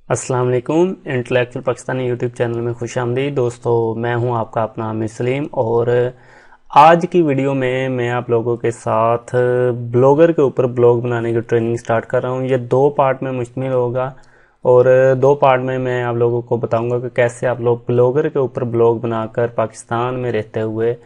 अस्सलाम वालेकुम। Intellectual Pakistani YouTube channel में खुश आमदीद दोस्तों। मैं हूं आपका अपना आमिर सलीम और आज की वीडियो में मैं आप लोगों के साथ ब्लॉगर के ऊपर ब्लॉग बनाने की ट्रेनिंग स्टार्ट कर रहा हूं। ये दो पार्ट में मुश्तमिल होगा और दो पार्ट में मैं आप लोगों को बताऊंगा कि कैसे आप लोग ब्लॉगर के ऊपर ब्लॉग बनाकर पाकिस्तान में रहते हुए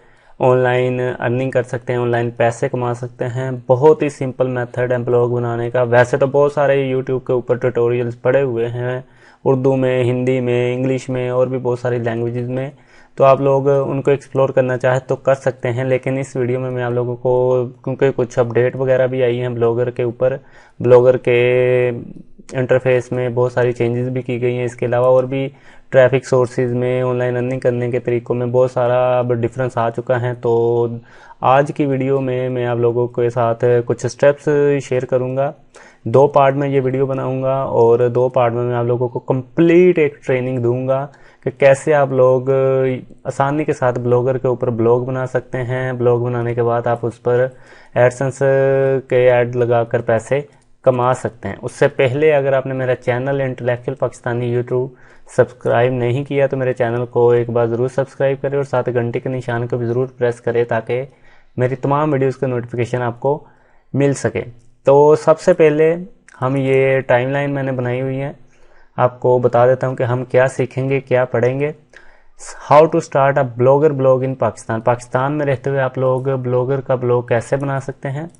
ऑनलाइन अर्निंग कर सकते हैं, ऑनलाइन पैसे कमा सकते हैं। बहुत ही सिंपल मेथड है ब्लॉग बनाने का। वैसे तो बहुत सारे यूट्यूब के ऊपर ट्यूटोरियल्स पड़े हुए हैं, उर्दू में, हिंदी में, इंग्लिश में और भी बहुत सारी लैंग्वेजेस में। तो आप लोग उनको एक्सप्लोर करना चाहे तो कर सकते हैं, लेकिन इस वीडियो में मैं आप लोगों को, क्योंकि कुछ अपडेट वगैरह भी आई हैं ब्लॉगर के ऊपर, ब्लॉगर के इंटरफेस में बहुत सारी चेंजेस भी की गई हैं। इसके अलावा और भी ट्रैफिक सोर्सेज में, ऑनलाइन अर्निंग करने के तरीकों में बहुत सारा अब डिफरेंस आ चुका है। तो आज की वीडियो में मैं आप लोगों के साथ कुछ स्टेप्स शेयर करूंगा। दो पार्ट में ये वीडियो बनाऊंगा और दो पार्ट में मैं आप लोगों को कंप्लीट एक ट्रेनिंग दूंगा कि कैसे आप लोग आसानी के साथ ब्लॉगर के ऊपर ब्लॉग बना सकते हैं। ब्लॉग बनाने के बाद आप उस पर एडसेंस के ऐड लगाकर पैसे कमा सकते हैं। उससे पहले अगर आपने मेरा channel intellectual Pakistani YouTube subscribe नहीं किया तो मेरे चैनल को एक बार ज़रूर सब्सक्राइब करें और साथ घंटे के निशान को भी ज़रूर प्रेस करें ताकि मेरी तमाम वीडियोस का नोटिफिकेशन आपको मिल सके। तो सबसे पहले हम ये टाइमलाइन मैंने बनाई हुई है, आपको बता देता हूँ कि हम क्या सीखेंगे, क्या पढ़ेंगे। How to start a blogger blog in Pakistan. Pakistan में रहते हुए आप लोग ब्लॉगर का ब्लॉग कैसे बना सकते हैं,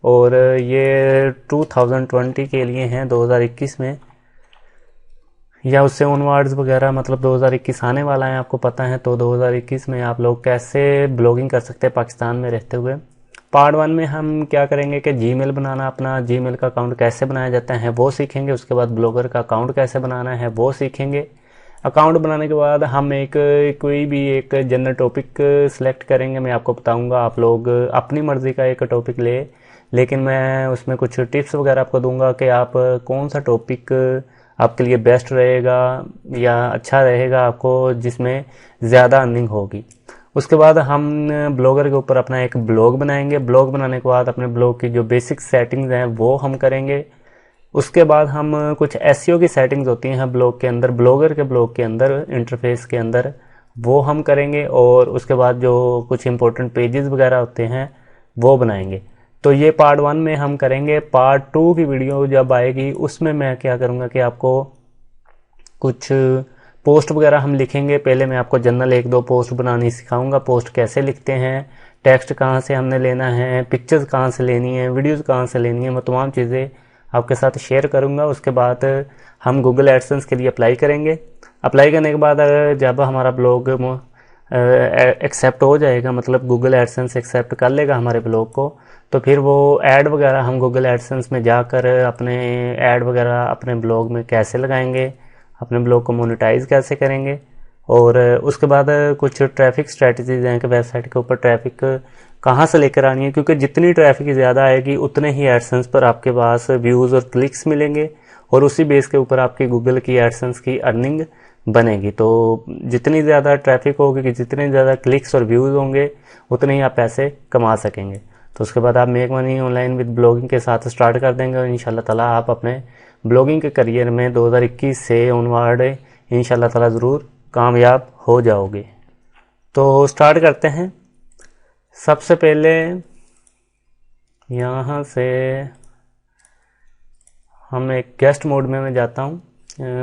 और ये 2020 के लिए हैं, 2021 में या उससे ऑनवर्ड्स वगैरह, मतलब 2021 आने वाला है आपको पता है। तो 2021 में आप लोग कैसे ब्लॉगिंग कर सकते हैं पाकिस्तान में रहते हुए। पार्ट वन में हम क्या करेंगे कि जीमेल बनाना, अपना जीमेल का अकाउंट कैसे बनाया जाता है वो सीखेंगे। उसके बाद ब्लॉगर का अकाउंट कैसे बनाना है वो सीखेंगे। अकाउंट बनाने के बाद हम एक कोई भी एक जनरल टॉपिक सिलेक्ट करेंगे। मैं आपको बताऊंगा, आप लोग अपनी मर्जी का एक टॉपिक लेकिन मैं उसमें कुछ टिप्स वगैरह आपको दूंगा कि आप कौन सा टॉपिक आपके लिए बेस्ट रहेगा या अच्छा रहेगा आपको, जिसमें ज़्यादा अर्निंग होगी। उसके बाद हम ब्लॉगर के ऊपर अपना एक ब्लॉग बनाएंगे। ब्लॉग बनाने के बाद अपने ब्लॉग की जो बेसिक सेटिंग्स हैं वो हम करेंगे। उसके बाद हम कुछ एसईओ की सेटिंग्स होती हैं ब्लॉग के अंदर, ब्लॉगर के ब्लॉग के अंदर, इंटरफेस के अंदर, वो हम करेंगे। और उसके बाद जो कुछ इंपॉर्टेंट पेजेस वगैरह होते हैं वो बनाएंगे। तो ये पार्ट वन में हम करेंगे। पार्ट टू की वीडियो जब आएगी उसमें मैं क्या करूँगा कि आपको कुछ पोस्ट वगैरह हम लिखेंगे। पहले मैं आपको जनरल एक दो पोस्ट बनानी सिखाऊंगा, पोस्ट कैसे लिखते हैं, टेक्स्ट कहाँ से हमने लेना है, पिक्चर्स कहाँ से लेनी है, वीडियोस कहाँ से लेनी है, मैं तमाम चीज़ें आपके साथ शेयर करूंगा। उसके बाद हम गूगल एडसेंस के लिए अप्लाई करेंगे। अप्लाई करने के बाद जब हमारा ब्लॉग एक्सेप्ट हो जाएगा, मतलब गूगल एडसेंस एक्सेप्ट कर लेगा हमारे ब्लॉग को, तो फिर वो ऐड वगैरह हम गूगल एडसेंस में जाकर अपने ऐड वगैरह अपने ब्लॉग में कैसे लगाएंगे, अपने ब्लॉग को मोनेटाइज कैसे करेंगे। और उसके बाद कुछ ट्रैफिक स्ट्रेटजीज हैं कि वेबसाइट के ऊपर ट्रैफिक कहाँ से लेकर आनी है, क्योंकि जितनी ट्रैफिक ज़्यादा आएगी उतने ही एडसेंस पर आपके पास व्यूज़ और क्लिक्स मिलेंगे और उसी बेस के ऊपर आपकी गूगल की एडसेंस की अर्निंग बनेगी। तो जितनी ज़्यादा ट्रैफिक होगी, जितने ज़्यादा क्लिक्स और व्यूज़ होंगे, उतने ही आप पैसे कमा सकेंगे। तो उसके बाद आप make money online with blogging के साथ स्टार्ट कर देंगे और इंशाल्लाह ताला आप अपने ब्लॉगिंग के करियर में 2021 से ऑनवर्ड इंशाल्लाह ताला ज़रूर कामयाब हो जाओगे। तो स्टार्ट करते हैं। सबसे पहले यहाँ से हम एक गेस्ट मोड में मैं जाता हूँ,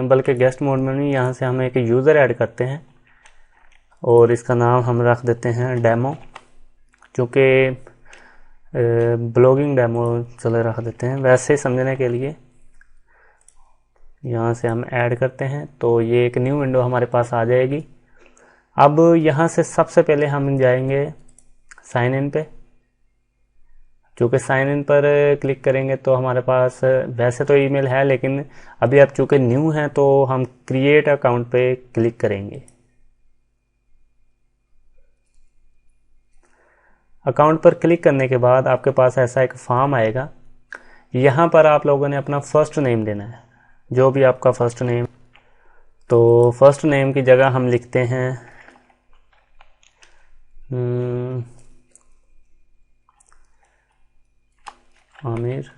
बल्कि गेस्ट मोड में नहीं, यहाँ से हम एक यूज़र ऐड करते हैं और इसका नाम हम रख देते हैं डेमो, क्योंकि ब्लॉगिंग डेमो चले रख देते हैं वैसे समझने के लिए। यहाँ से हम ऐड करते हैं तो ये एक न्यू विंडो हमारे पास आ जाएगी। अब यहाँ से सबसे पहले हम जाएंगे साइन इन पे, चूँकि साइन इन पर क्लिक करेंगे तो हमारे पास वैसे तो ईमेल है, लेकिन अभी आप चूँकि न्यू हैं तो हम क्रिएट अकाउंट पे क्लिक करेंगे। अकाउंट पर क्लिक करने के बाद आपके पास ऐसा एक फॉर्म आएगा। यहाँ पर आप लोगों ने अपना फर्स्ट नेम देना है, जो भी आपका फर्स्ट नेम। तो फर्स्ट नेम की जगह हम लिखते हैं आमिर,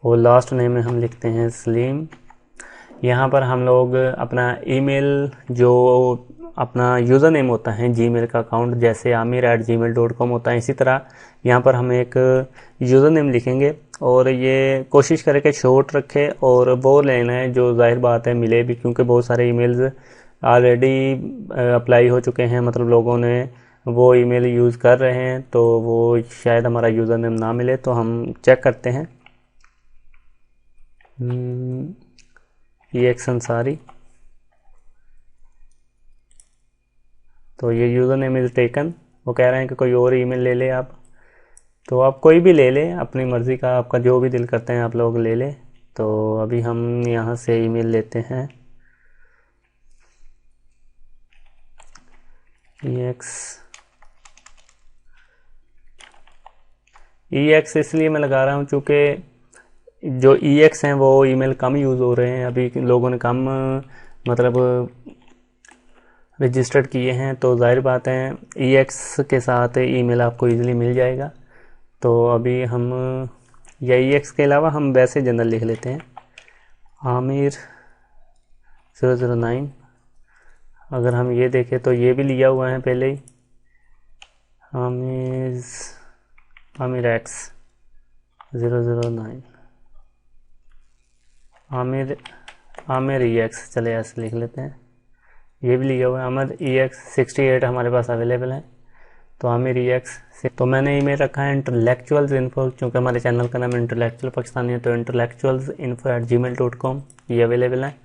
और लास्ट नेम में हम लिखते हैं सलीम। यहाँ पर हम लोग अपना ईमेल, जो अपना यूज़र नेम होता है जीमेल का अकाउंट, जैसे amir@gmail.com होता है, इसी तरह यहाँ पर हम एक यूज़र नेम लिखेंगे और ये कोशिश करें कि शॉर्ट रखे और वो लेना है जो जाहिर बात है मिले भी, क्योंकि बहुत सारे ईमेल्स ऑलरेडी अप्लाई हो चुके हैं, मतलब लोगों ने वो ईमेल यूज़ कर रहे हैं, तो वो शायद हमारा यूज़र नेम ना मिले। तो हम चेक करते हैं। EX अंसारी, तो ये यूज़र नेम इज़ टेकन। वो कह रहे हैं कि कोई और ईमेल ले ले आप, तो आप कोई भी ले लें अपनी मर्ज़ी का, आपका जो भी दिल करते हैं आप लोग ले लें। तो अभी हम यहाँ से ईमेल लेते हैं EX इसलिए मैं लगा रहा हूँ चूँकि जो EX हैं वो ईमेल कम यूज़ हो रहे हैं, अभी लोगों ने कम मतलब रजिस्टर्ड किए हैं, तो जाहिर बात है EX के साथ ईमेल आपको इजीली मिल जाएगा। तो अभी हम या EX के अलावा हम वैसे जनरल लिख लेते हैं आमिर009। अगर हम ये देखें तो ये भी लिया हुआ है पहले ही, आमिर X009, आमिर EX, चले ऐसे लिख लेते हैं। ये भी लिया हुआ है आमिर EX 68 हमारे पास अवेलेबल है, तो आमिर EX से। तो मैंने ईमेल रखा है इंटेलेक्चुअल्स इन्फो, क्योंकि हमारे चैनल का नाम इंटेलेक्चुअल पाकिस्तानी है, तो intellectualsinfo@gmail.com ये अवेलेबल है।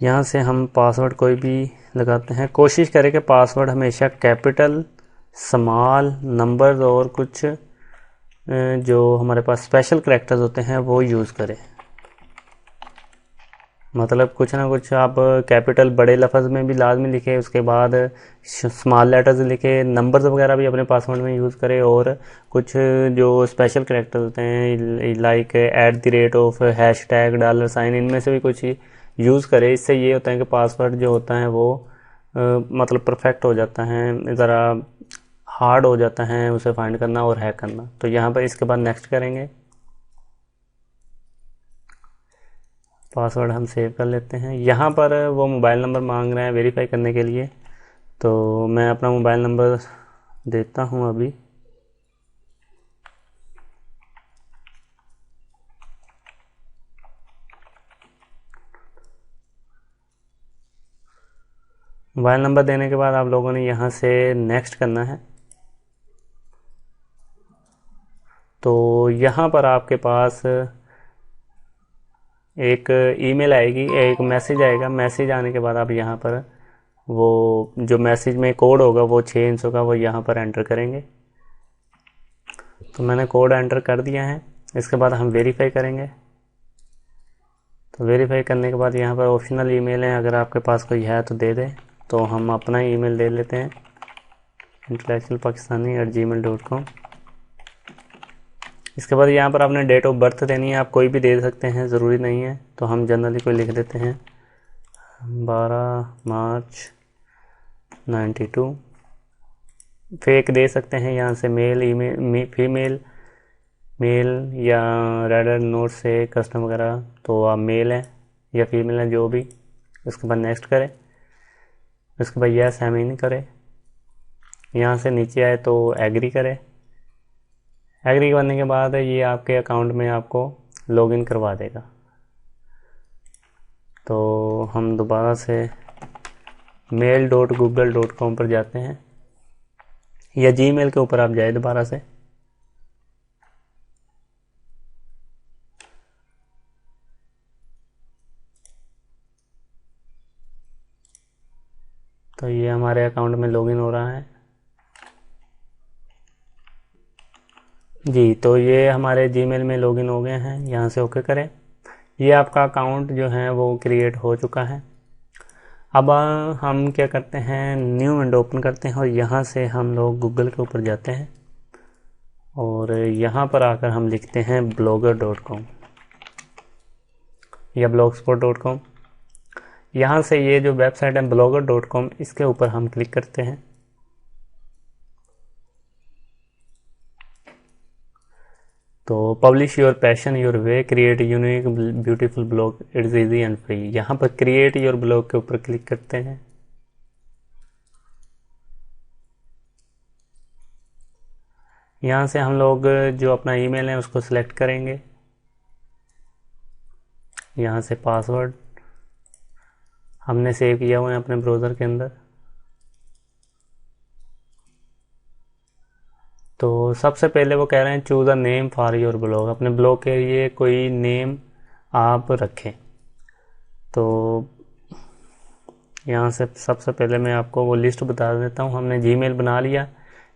यहाँ से हम पासवर्ड कोई भी लगाते हैं। कोशिश करें कि पासवर्ड हमेशा कैपिटल, स्मॉल, नंबर्स और कुछ जो हमारे पास स्पेशल करैक्टर्स होते हैं वो यूज़ करें। मतलब कुछ ना कुछ आप कैपिटल बड़े लफ्ज़ में भी लाजमी लिखे, उसके बाद स्मॉल लेटर्स लिखे, नंबर्स वगैरह भी अपने पासवर्ड में यूज़ करें, और कुछ जो स्पेशल करैक्टर्स होते हैं लाइक @, $, इनमें से भी कुछ यूज़ करें। इससे ये होता है कि पासवर्ड जो होता है वो मतलब परफेक्ट हो जाता है, ज़रा हार्ड हो जाता है उसे फाइंड करना और हैक करना। तो यहाँ पर इसके बाद नेक्स्ट करेंगे, पासवर्ड हम सेव कर लेते हैं। यहाँ पर वो मोबाइल नंबर मांग रहे हैं वेरीफाई करने के लिए, तो मैं अपना मोबाइल नंबर देता हूँ अभी। मोबाइल नंबर देने के बाद आप लोगों ने यहाँ से नेक्स्ट करना है। तो यहाँ पर आपके पास एक ईमेल आएगी, एक मैसेज आएगा। मैसेज आने के बाद आप यहाँ पर वो जो मैसेज में कोड होगा वो 6 अंकों का, वो यहाँ पर एंटर करेंगे। तो मैंने कोड एंटर कर दिया है। इसके बाद हम वेरीफाई करेंगे। तो वेरीफाई करने के बाद यहाँ पर ऑप्शनल ईमेल है, अगर आपके पास कोई है तो दे दें। तो हम अपना ईमेल दे लेते हैं intellectualpakistani@gmail.com। इसके बाद यहाँ पर आपने डेट ऑफ बर्थ देनी है, आप कोई भी दे सकते हैं, ज़रूरी नहीं है। तो हम जनरली कोई लिख देते हैं 12 मार्च 92। फेक दे सकते हैं यहाँ से, मेल, ईमेल, फीमेल, मेल या रेडर नोट से कस्टम वगैरह, तो आप मेल है या फीमेल है जो भी। उसके बाद नेक्स्ट करें। उसके बाद यस नहीं करें। यहाँ से नीचे आए तो एग्री करें। एग्री करने के बाद ये आपके अकाउंट में आपको लॉगिन करवा देगा। तो हम दोबारा से mail.google.com पर जाते हैं, या जीमेल के ऊपर आप जाए दोबारा से। तो ये हमारे अकाउंट में लॉगिन हो रहा है जी। तो ये हमारे जीमेल में लॉगिन हो गए हैं, यहाँ से ओके करें। ये आपका अकाउंट जो है वो क्रिएट हो चुका है। अब हम क्या करते हैं, न्यू विंडो ओपन करते हैं और यहाँ से हम लोग गूगल के ऊपर जाते हैं और यहाँ पर आकर हम लिखते हैं blogger.com या blogspot.com। यहाँ से ये जो वेबसाइट है blogger.com, इसके ऊपर हम क्लिक करते हैं। तो publish your passion your way, create unique beautiful blog, it's easy and free. यहाँ पर क्रिएट योर ब्लॉग के ऊपर क्लिक करते हैं। यहाँ से हम लोग जो अपना ईमेल है उसको सिलेक्ट करेंगे। यहाँ से पासवर्ड हमने सेव किया हुआ है अपने ब्राउज़र के अंदर। तो सबसे पहले वो कह रहे हैं choose a name for your blog, अपने ब्लॉग के लिए कोई नेम आप रखें। तो यहाँ से सबसे पहले मैं आपको वो लिस्ट बता देता हूँ। हमने जीमेल बना लिया,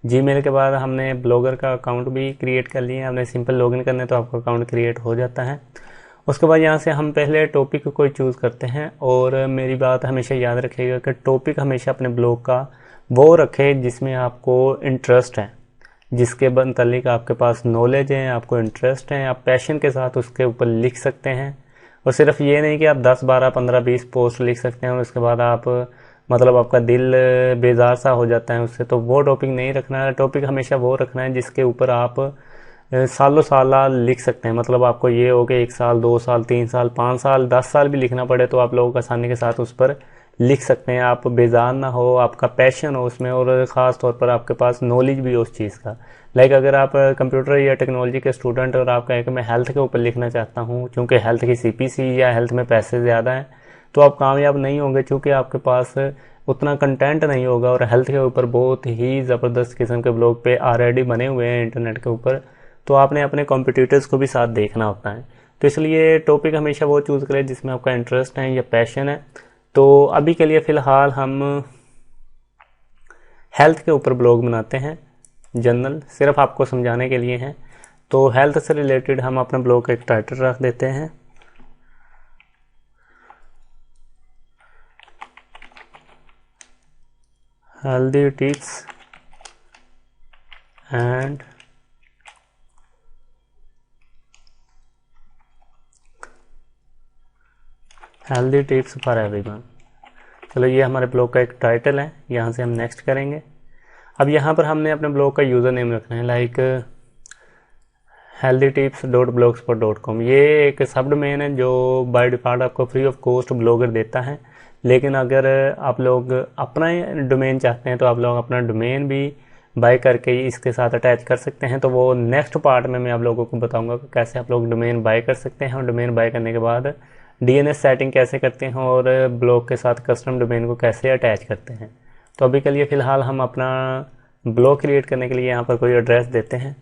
जीमेल के बाद हमने ब्लॉगर का अकाउंट भी क्रिएट कर लिया। हमने सिंपल लॉगिन करने तो आपका अकाउंट क्रिएट हो जाता है। उसके बाद यहाँ से हम पहले टॉपिक को कोई चूज़ करते हैं। और मेरी बात हमेशा याद रखिएगा कि टॉपिक हमेशा अपने ब्लॉग का वो रखें जिसमें आपको इंटरेस्ट है, जिसके मुतालिक आपके पास नॉलेज है, आपको इंटरेस्ट है, आप पैशन के साथ उसके ऊपर लिख सकते हैं। और सिर्फ ये नहीं कि आप 10, 12, 15, 20 पोस्ट लिख सकते हैं और उसके बाद आप मतलब आपका दिल बेजार सा हो जाता है उससे, तो वो टॉपिक नहीं रखना है। टॉपिक हमेशा वो रखना है जिसके ऊपर आप सालों साल लिख सकते हैं। मतलब आपको ये हो कि 1 साल, 2 साल, 3 साल, 5 साल, 10 साल भी लिखना पड़े तो आप लोगों आसानी के साथ उस पर लिख सकते हैं। आप बेजार ना हो, आपका पैशन हो उसमें, और ख़ास तौर पर आपके पास नॉलेज भी हो उस चीज़ का। लाइक अगर आप कंप्यूटर या टेक्नोलॉजी के स्टूडेंट और आप कहें कि मैं हेल्थ के ऊपर लिखना चाहता हूँ, क्योंकि हेल्थ की CPC या हेल्थ में पैसे ज़्यादा हैं, तो आप कामयाब नहीं होंगे, क्योंकि आपके पास उतना कंटेंट नहीं होगा। और हेल्थ के ऊपर बहुत ही ज़बरदस्त किस्म के ब्लॉग पे ऑलरेडी बने हुए हैं इंटरनेट के ऊपर, तो आपने अपने कॉम्पिटिटर्स को भी साथ देखना होता है। तो इसलिए टॉपिक हमेशा वो चूज़ करें जिसमें आपका इंटरेस्ट है या पैशन है। तो अभी के लिए फ़िलहाल हम हेल्थ के ऊपर ब्लॉग बनाते हैं, जनरल, सिर्फ आपको समझाने के लिए हैं। तो हेल्थ से रिलेटेड हम अपने ब्लॉग का एक टाइटल रख देते हैं, healthy tips and healthy tips for everyone. चलो ये हमारे ब्लॉग का एक टाइटल है। यहाँ से हम नेक्स्ट करेंगे। अब यहाँ पर हमने अपने ब्लॉग का यूज़र नेम रखना है, लाइक healthytips.blogspot.com। ये एक सब डोमेन है जो बाय डिफ़ॉल्ट आपको फ्री ऑफ कॉस्ट ब्लॉगर देता है। लेकिन अगर आप लोग अपना डोमेन चाहते हैं तो आप लोग अपना डोमेन भी बाय करके इसके साथ अटैच कर सकते हैं। तो वो नेक्स्ट पार्ट में मैं आप लोगों को बताऊंगा कि कैसे आप लोग डोमेन बाय कर सकते हैं, और डोमेन बाय करने के बाद DNS सेटिंग कैसे करते हैं और ब्लॉग के साथ कस्टम डोमेन को कैसे अटैच करते हैं। तो अभी के लिए फ़िलहाल हम अपना ब्लॉग क्रिएट करने के लिए यहाँ पर कोई एड्रेस देते हैं।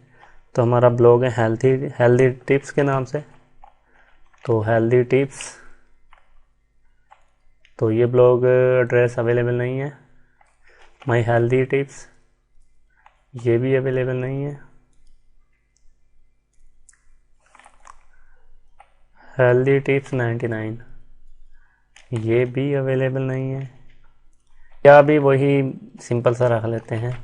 तो हमारा ब्लॉग है हेल्दी टिप्स के नाम से, तो हेल्दी टिप्स। तो ये ब्लॉग एड्रेस अवेलेबल नहीं है। माई हेल्दी टिप्स, ये भी अवेलेबल नहीं है। हेल्दी टिप्स 99, ये भी अवेलेबल नहीं है। या भी वही सिंपल सा रख लेते हैं,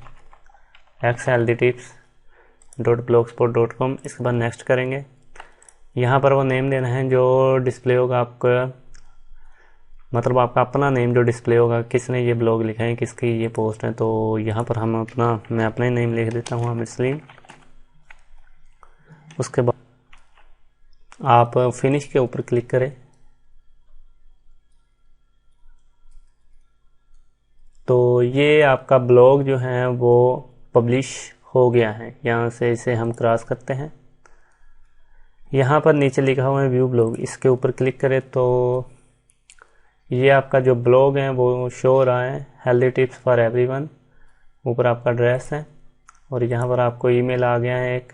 healthytips.blogspot.com। इसके बाद नेक्स्ट करेंगे। यहाँ पर वो नेम देना है जो डिस्प्ले होगा आपका, मतलब आपका अपना नेम जो डिस्प्ले होगा, किसने ये ब्लॉग लिखा है, किसकी ये पोस्ट है। तो यहाँ पर हम मैं अपना ही नेम लिख देता हूँ, आमिर सलीम। उसके बाद आप फिनिश के ऊपर क्लिक करें। तो ये आपका ब्लॉग जो है वो पब्लिश हो गया है। यहाँ से इसे हम क्रॉस करते हैं। यहाँ पर नीचे लिखा हुआ है व्यू ब्लॉग, इसके ऊपर क्लिक करें तो ये आपका जो ब्लॉग है वो शो हो रहा है, हेल्दी टिप्स फॉर एवरीवन। ऊपर आपका एड्रेस है और यहाँ पर आपको ईमेल आ गया है एक,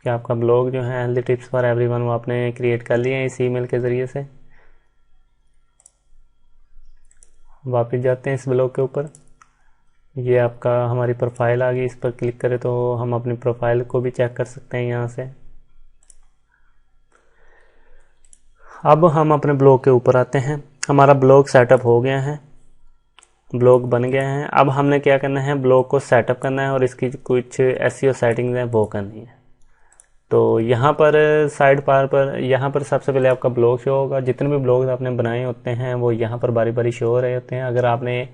कि आपका ब्लॉग जो है हेल्दी टिप्स फॉर एवरीवन वो आपने क्रिएट कर लिया है इस ईमेल के ज़रिए से। वापस जाते हैं इस ब्लॉग के ऊपर। ये आपका हमारी प्रोफाइल आ गई, इस पर क्लिक करें तो हम अपनी प्रोफाइल को भी चेक कर सकते हैं यहाँ से। अब हम अपने ब्लॉग के ऊपर आते हैं। हमारा ब्लॉग सेटअप हो गया है, ब्लॉग बन गया है। अब हमने क्या करना है, ब्लॉग को सेटअप करना है और इसकी कुछ SEO सेटिंग्स हैं वो करनी है। तो यहाँ पर साइड बार पर यहाँ पर सबसे पहले आपका ब्लॉग शो होगा। जितने भी ब्लॉग्स आपने बनाए होते हैं वो यहाँ पर बारी बारी शो हो रहे होते हैं। अगर आपने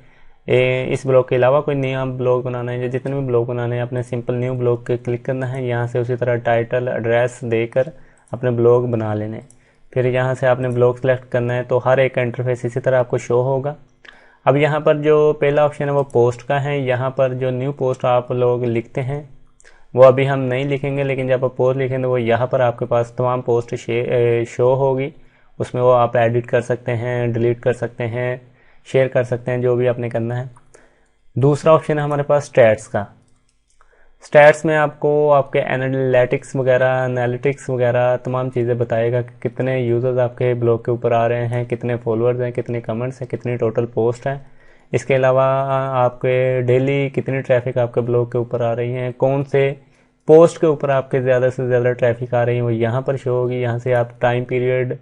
इस ब्लॉग के अलावा कोई नया ब्लॉग बनाना है या जितने भी ब्लॉग बनाने हैं, अपने सिंपल न्यू ब्लॉग के क्लिक करना है। यहाँ से उसी तरह टाइटल एड्रेस देकर अपने ब्लॉग बना लेने। फिर यहाँ से आपने ब्लॉग सेलेक्ट करना है, तो हर एक का इंटरफेस इसी तरह आपको शो होगा। अब यहाँ पर जो पहला ऑप्शन है वो पोस्ट का है। यहाँ पर जो न्यू पोस्ट आप लोग लिखते हैं वो अभी हम नहीं लिखेंगे, लेकिन जब आप पोस्ट लिखेंगे तो वो यहाँ पर आपके पास तमाम पोस्ट शो होगी। उसमें वो आप एडिट कर सकते हैं, डिलीट कर सकते हैं, शेयर कर सकते हैं, जो भी आपने करना है। दूसरा ऑप्शन है हमारे पास स्टैट्स का। स्टैट्स में आपको आपके एनालिटिक्स वगैरह तमाम चीज़ें बताएगा कि कितने यूज़र्स आपके ब्लॉग के ऊपर आ रहे हैं, कितने फॉलोअर्स हैं, कितने कमेंट्स हैं, कितनी टोटल पोस्ट हैं। इसके अलावा आपके डेली कितनी ट्रैफिक आपके ब्लॉग के ऊपर आ रही है, कौन से पोस्ट के ऊपर आपके ज़्यादा से ज़्यादा ट्रैफिक आ रही है वो यहाँ पर शो होगी। यहाँ से आप टाइम पीरियड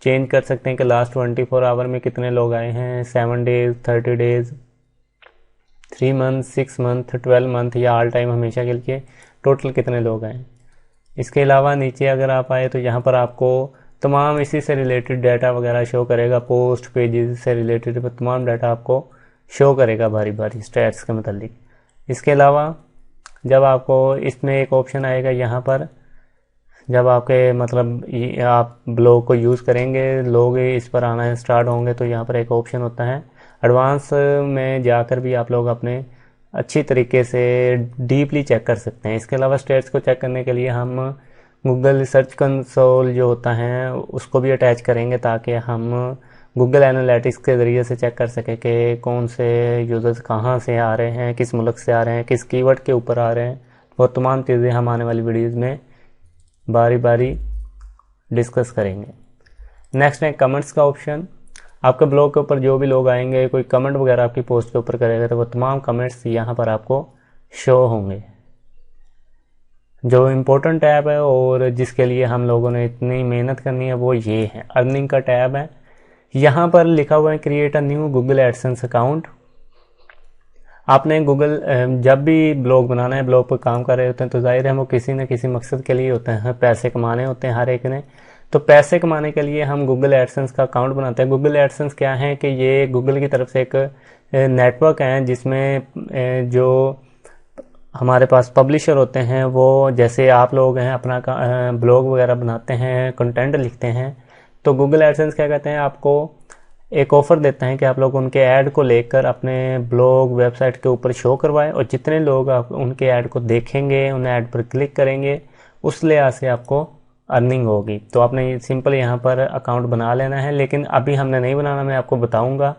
चेंज कर सकते हैं कि लास्ट 24 आवर में कितने लोग आए हैं, 7 days, 30 days, 3 month, 6 month, 12 month या ऑल टाइम हमेशा के लिए टोटल कितने लोग आए। इसके अलावा नीचे अगर आप आए तो यहाँ पर आपको तमाम इसी से रिलेटेड डाटा वगैरह शो करेगा। पोस्ट पेजेस से रिलेटेड तमाम डाटा आपको शो करेगा बारी बारी स्टैट्स के मतलब। इसके अलावा जब आपको इसमें एक ऑप्शन आएगा यहाँ पर, जब आपके मतलब आप ब्लॉग को यूज़ करेंगे, लोग इस पर आना स्टार्ट होंगे, तो यहाँ पर एक ऑप्शन होता है एडवांस में जाकर भी आप लोग अपने अच्छी तरीके से डीपली चेक कर सकते हैं। इसके अलावा स्टेट्स को चेक करने के लिए हम गूगल सर्च कंसोल जो होता है उसको भी अटैच करेंगे, ताकि हम गूगल एनालिटिक्स के ज़रिए से चेक कर सकें कि कौन से यूज़र्स कहाँ से आ रहे हैं, किस मुल्क से आ रहे हैं, किस कीवर्ड के ऊपर आ रहे हैं। वो तमाम चीज़ें हम आने वाली वीडियोज़ में बारी बारी डिस्कस करेंगे। नेक्स्ट है कमेंट्स का ऑप्शन। आपके ब्लॉग के ऊपर जो भी लोग आएंगे, कोई कमेंट वगैरह आपकी पोस्ट के ऊपर करेगा तो वो तमाम कमेंट्स यहाँ पर आपको शो होंगे। जो इम्पोर्टेंट टैब है और जिसके लिए हम लोगों ने इतनी मेहनत करनी है वो ये है, अर्निंग का टैब है। यहाँ पर लिखा हुआ है create a new Google AdSense account. आपने गूगल जब भी ब्लॉग बनाना है, ब्लॉग पर काम कर रहे होते हैं, तो जाहिर है वो किसी न किसी मकसद के लिए होते हैं, पैसे कमाने होते हैं हर एक ने। तो पैसे कमाने के लिए हम गूगल एडसेंस का अकाउंट बनाते हैं। गूगल एडसेंस क्या है कि ये गूगल की तरफ से एक नेटवर्क है जिसमें जो हमारे पास पब्लिशर होते हैं, वो जैसे आप लोग हैं अपना ब्लॉग वगैरह बनाते हैं, कंटेंट लिखते हैं, तो गूगल एडसेंस क्या कहते हैं, आपको एक ऑफ़र देते हैं कि आप लोग उनके ऐड को लेकर अपने ब्लॉग वेबसाइट के ऊपर शो करवाएं, और जितने लोग आप उनके ऐड को देखेंगे, उन ऐड पर क्लिक करेंगे, उस लिहाज से आपको अर्निंग होगी। तो आपने सिंपल यहाँ पर अकाउंट बना लेना है, लेकिन अभी हमने नहीं बनाना। मैं आपको बताऊँगा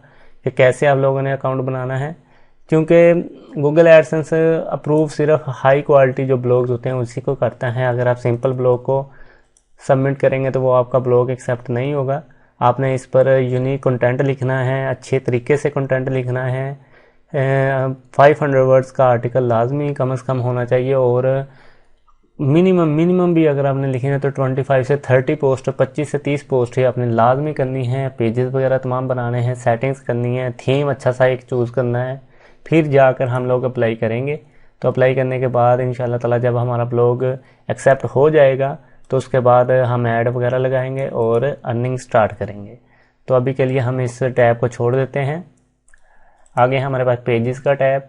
कि कैसे आप लोगों ने अकाउंट बनाना है, क्योंकि गूगल एडसेंस अप्रूव सिर्फ हाई क्वालिटी जो ब्लॉग्स होते हैं उसी को करता है। अगर आप सिंपल ब्लॉग को सबमिट करेंगे तो वो आपका ब्लॉग एक्सेप्ट नहीं होगा। आपने इस पर यूनिक कंटेंट लिखना है, अच्छे तरीके से कंटेंट लिखना है। 500 वर्ड्स का आर्टिकल लाजमी कम से कम होना चाहिए, और मिनिमम भी अगर आपने लिखे हैं तो 25 से 30 पोस्ट, 25 से 30 पोस्ट ही आपने लाजमी करनी है। पेजेस वगैरह तमाम बनाने हैं, सेटिंग्स करनी है, थीम अच्छा सा एक चूज़ करना है, फिर जाकर हम लोग अप्लाई करेंगे। तो अप्लाई करने के बाद इंशाल्लाह ताला जब हमारा ब्लॉग एक्सेप्ट हो जाएगा तो उसके बाद हम ऐड वगैरह लगाएंगे और अर्निंग स्टार्ट करेंगे। तो अभी के लिए हम इस टैब को छोड़ देते हैं। आगे हमारे पास पेजेस का टैब।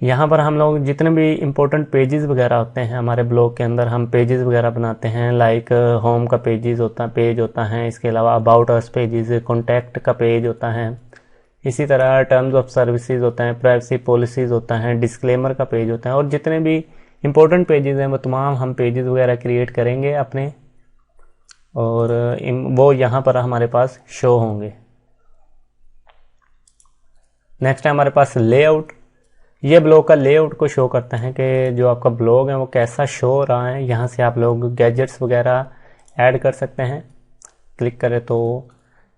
यहाँ पर हम लोग जितने भी इम्पोर्टेंट पेजेस वगैरह होते हैं हमारे ब्लॉग के अंदर, हम पेजेस वगैरह बनाते हैं। लाइक होम का पेज होता है, इसके अलावा अबाउट अस पेजेस, कॉन्टैक्ट का पेज होता है, इसी तरह टर्म्स ऑफ सर्विसेज होता है, प्राइवेसी पॉलिसीज़ होता है, डिस्क्लेमर का पेज होता है, और जितने भी इम्पोर्टेंट पेजेस हैं वो तमाम हम पेजेस वगैरह क्रिएट करेंगे अपने, और वो यहाँ पर हमारे पास शो होंगे। नेक्स्ट है हमारे पास लेआउट। ये ब्लॉग का लेआउट को शो करता है कि जो आपका ब्लॉग है वो कैसा शो हो रहा है। यहाँ से आप लोग गैजेट्स वगैरह ऐड कर सकते हैं। क्लिक करें तो